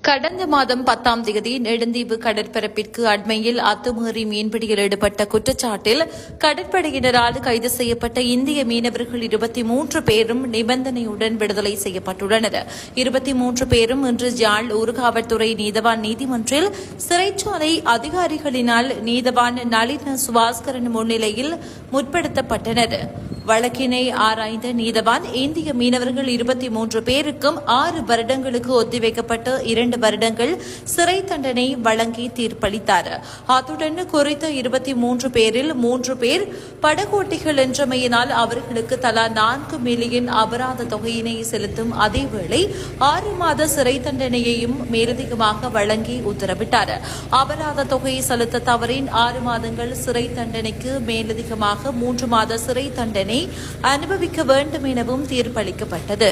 கடந்த மாதம் 10ஆம் தேதி நெடுந்தீவு கடற்பரப்பிற்கு அண்மையில் அத்துமீறி மீன்பிடியில் ஈடுபட்ட குற்றச்சாட்டில் கடற்படையினரால் கைது செய்யப்பட்ட இந்திய மீனவர்கள் 23 பேரும் நிபந்தனையுடன் விடுதலை செய்யப்பட்டுள்ளனர். 23 பேரும் இன்று யாழ் ஊர்காவல்துறை நீதவான் நீதிமன்றில் சிறைச்சாலை அதிகாரிகளினால் நீதவான் நளின சுபாஸ்கரன் முன்னிலையில் முற்படுத்தப்பட்டனர். வழக்கினை ஆராய்ந்த நீதவான் இந்திய மீனவர்கள் 23 பேருக்கும் 6 வருடங்களுக்கு ஒத்திவைக்கப்பட்டு 2 வருடங்கள் சிறை தண்டனை வழங்கி தீர்ப்பளித்தார். அத்துடன் குறித்த 23 பேரில் 3 பேர் படகோட்டிகள் என்றமையினால் அவர்களுக்கு தலா 4 மில்லியன் அபராத தொகையினை செலுத்தும் அதேவேளை 6 மாத சிறை தண்டனையையும் மேலதிகமாக வழங்கி உத்தரவிட்டார். அபராத தொகையை செலுத்த தவறின் 6 மாதங்கள் சிறை தண்டனைக்கு மேலதிகமாக 3 மாத சிறை தண்டனை அனுபவிக்க வேண்டும் எனவும் தீர்ப்பளிக்கப்பட்டது.